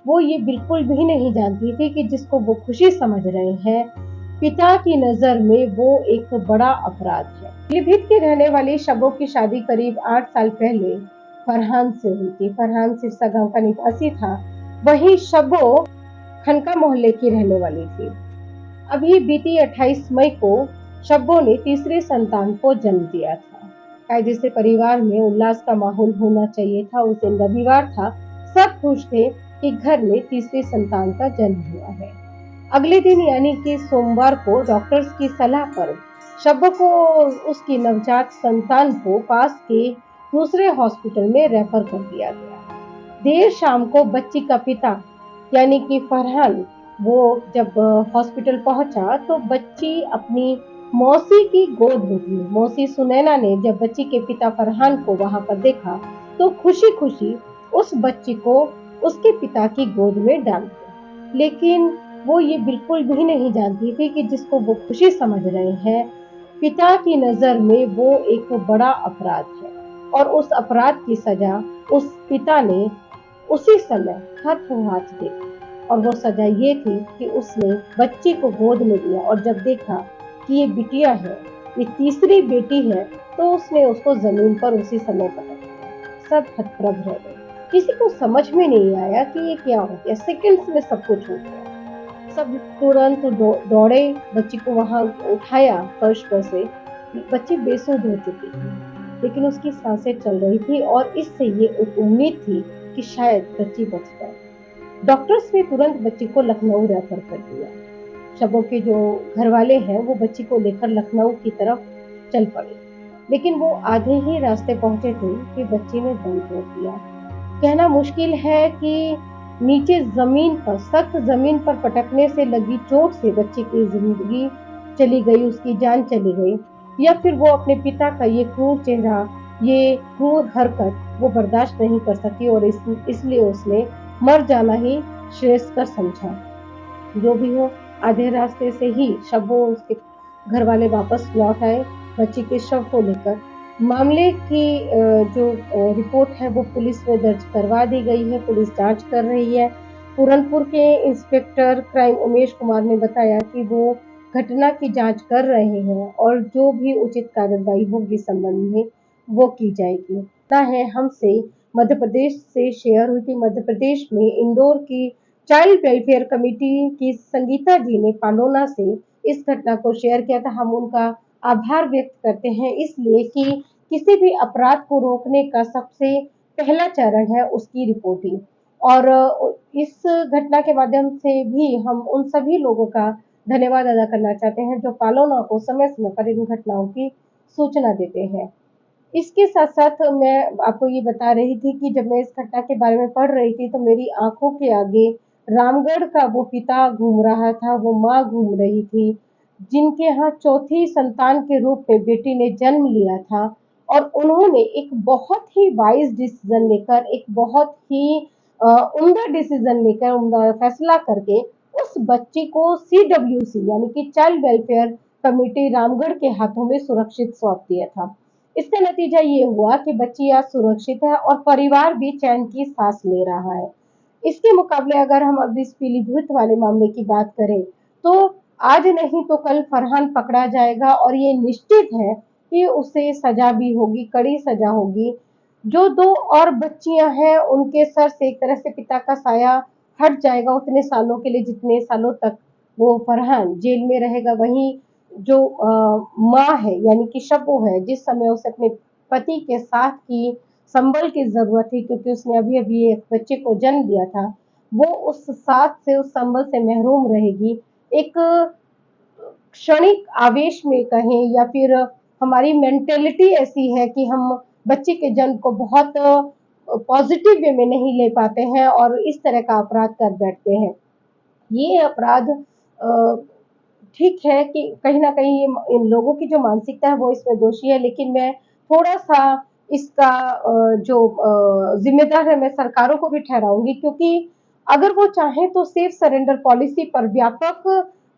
वो ये बिल्कुल भी नहीं जानती थी कि जिसको वो खुशी समझ रहे हैं, पिता की नज़र में वो एक बड़ा अपराध है। पीलीभीत के रहने वाले शबो की शादी करीब 8 साल पहले फरहान से हुई थी। फरहान सिरसा गांव का निवासी था। वहीं शबो खनका मोहल्ले की रहने वाली थी। अभी बीती 28 मई को शब्बो ने तीसरी संतान को जन्म दिया था। कायदे से परिवार में उल्लास का माहौल होना चाहिए था। उस दिन रविवार था। सब खुश थे कि घर में तीसरी संतान का जन्म हुआ है। अगले दिन यानी कि सोमवार को डॉक्टर्स की सलाह पर शब्बो को उसकी नवजात संतान को पास के दूसरे हॉस्पिटल में रेफर कर दिया गया। देर शाम को बच्ची का पिता यानी कि फरहान वो जब हॉस्पिटल पहुंचा तो बच्ची अपनी मौसी की गोद में थी। मौसी सुनैना ने जब बच्ची के पिता फरहान को वहां पर देखा तो खुशी खुशी उस बच्ची को उसके पिता की गोद में डाल दिया। लेकिन वो ये बिल्कुल भी नहीं जानती थी कि जिसको वो खुशी समझ रहे हैं, पिता की नजर में वो एक बड़ा अपराध है। और उस अपराध की सजा उस पिता ने उसी समय हाथों हाथ दे दी। और वो सजा ये थी कि उसने बच्ची को गोद में लिया और जब देखा कि ये बिटिया है, ये तीसरी बेटी है, तो उसने उसको जमीन पर उसी समय पटक दिया। सब हतप्रभ रह गए। किसी को समझ में नहीं आया कि ये क्या हो गया। सेकंड्स में सब कुछ हो गया। सब तुरंत दौड़े, बच्ची को वहां उठाया फर्श पर से। बच्ची बेसुध हो चुकी थी, लेकिन उसकी सांसें चल रही थी और इससे ये एक उम्मीद थी कि शायद बच्ची बच जाए। डॉक्टर्स ने तुरंत बच्ची को लखनऊ रेफर कर दिया। शबों के जो घर वाले हैं वो बच्ची को लेकर लखनऊ की तरफ चल पड़े। लेकिन वो आधे ही रास्ते पहुंचे थे कि बच्ची ने दम तोड़ दिया। कहना मुश्किल है कि नीचे जमीन पर, सख्त जमीन पर पटकने से लगी चोट से बच्ची की जिंदगी चली गई, उसकी जान चली गई, या फिर वो अपने पिता का ये क्रूर चेहरा, ये क्रूर हरकत वो बर्दाश्त नहीं कर सकी और इसलिए उसने मर जाना ही श्रेयस्कर समझा। जो भी हो, आधे रास्ते से ही शब्बो उसके घर वाले वापस लौट आए बच्ची के शव को लेकर। मामले की जो रिपोर्ट है वो पुलिस में दर्ज करवा दी गई है। पुलिस जांच कर रही है। पूरनपुर के इंस्पेक्टर क्राइम उमेश कुमार ने बताया कि वो घटना की जांच कर रहे हैं और जो भी उचित कार्रवाई होगी इस संबंध में वो की जाएगी। ना है हमसे मध्य प्रदेश से शेयर हुई थी। मध्य प्रदेश में इंदौर की चाइल्ड वेलफेयर कमेटी की संगीता जी ने पालोना से इस घटना को शेयर किया था। हम उनका आभार व्यक्त करते हैं इसलिए कि किसी भी अपराध को रोकने का सबसे पहला चरण है उसकी रिपोर्टिंग। और इस घटना के माध्यम से भी हम उन सभी लोगों का धन्यवाद अदा करना चाहते हैं जो पालोना को समय समय पर इन घटनाओं की सूचना देते हैं। इसके साथ-साथ मैं आपको ये बता रही थी कि जब मैं इस घटना के बारे में पढ़ रही थी तो मेरी आँखों के आगे रामगढ़ का वो पिता घूम रहा था, वो माँ घूम रही थी, जिनके यहाँ चौथी संतान के रूप में बेटी ने जन्म लिया था और उन्होंने एक बहुत ही वाइज़ डिसीज़न लेकर, एक बहुत ही उम्दा डिसीज़न लेकर, उम्दा फैसला करके उस बच्ची को सीडब्ल्यूसी यानी कि चाइल्ड वेलफेयर कमिटी रामगढ़ के हाथों में सुरक्षित सौंप दिया था। इसका नतीजा ये हुआ कि बच्ची आज सुरक्षित है और परिवार भी चैन की सांस ले रहा है। इसके मुकाबले अगर हम अब इस पीलीभीत वाले मामले की बात करें, तो आज नहीं तो कल फरहान पकड़ा जाएगा और ये निश्चित है कि उसे सजा भी होगी, कड़ी सजा होगी। जो 2 और बच्चियां हैं, उनके सर से एक तरह से पिता का साया हट जाएगा उतने सालों के लिए जितने सालों तक वो फरहान जेल में रहेगा। वहीं जो माँ है यानी कि शब्बो है, जिस समय उसे अपने पति के साथ की संबल की ज़रूरत थी क्योंकि उसने अभी-अभी एक बच्चे को जन्म दिया था, वो उस साथ से, उस संबल से महरूम रहेगी। एक क्षणिक आवेश में कहें या फिर हमारी मेंटालिटी ऐसी है कि हम बच्चे के जन्म को बहुत पॉजिटिव वे में नहीं ले पाते हैं और इस तरह का अपराध कर बैठते हैं। ये अपराध ठीक है कि कहीं न कहीं इन लोगों की जो मानसिकता है वो इसमें दोषी है, लेकिन मैं थोड़ा-सा इसका जो ज़िम्मेदार है मैं सरकारों को भी ठहराऊँगी क्योंकि अगर वो चाहें तो सेफ सरेंडर पॉलिसी पर व्यापक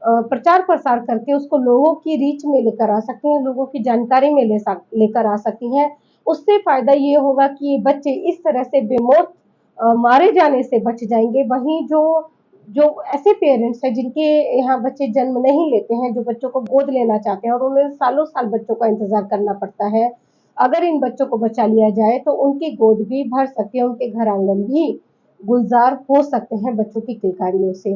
प्रचार-प्रसार करके उसको लोगों की रीच में लेकर आ सकते हैं, लोगों की जानकारी में लेकर आ सकती हैं। उससे फ़ायदा ये होगा कि ये बच्चे इस तरह से बेमौत मारे जाने से बच जाएंगे, वहीं जो जो ऐसे पेरेंट्स हैं जिनके यहाँ बच्चे जन्म नहीं लेते हैं, जो बच्चों को गोद लेना चाहते हैं और उन्हें सालों साल बच्चों का इंतजार करना पड़ता है, अगर इन बच्चों को बचा लिया जाए तो उनकी गोद भी भर सकती है, उनके घर आंगन भी गुलजार हो सकते हैं बच्चों की किलकारियों से।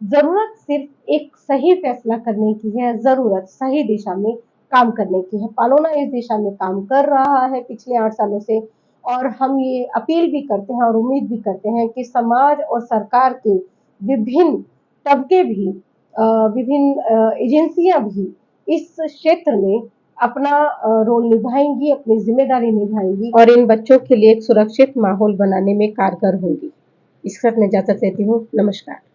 जरूरत सिर्फ एक सही फैसला करने की है, जरूरत सही दिशा में काम करने की है। पालोना इस दिशा में काम कर रहा है पिछले 8 सालों से, और हम ये अपील भी करते हैं और उम्मीद भी करते हैं कि समाज और सरकार के विभिन्न तबके भी, विभिन्न एजेंसियां भी इस क्षेत्र में अपना रोल निभाएंगी, अपनी जिम्मेदारी निभाएंगी और इन बच्चों के लिए एक सुरक्षित माहौल बनाने में कारगर होंगी। इस वक्त मैं इजाजत लेती हूँ। नमस्कार।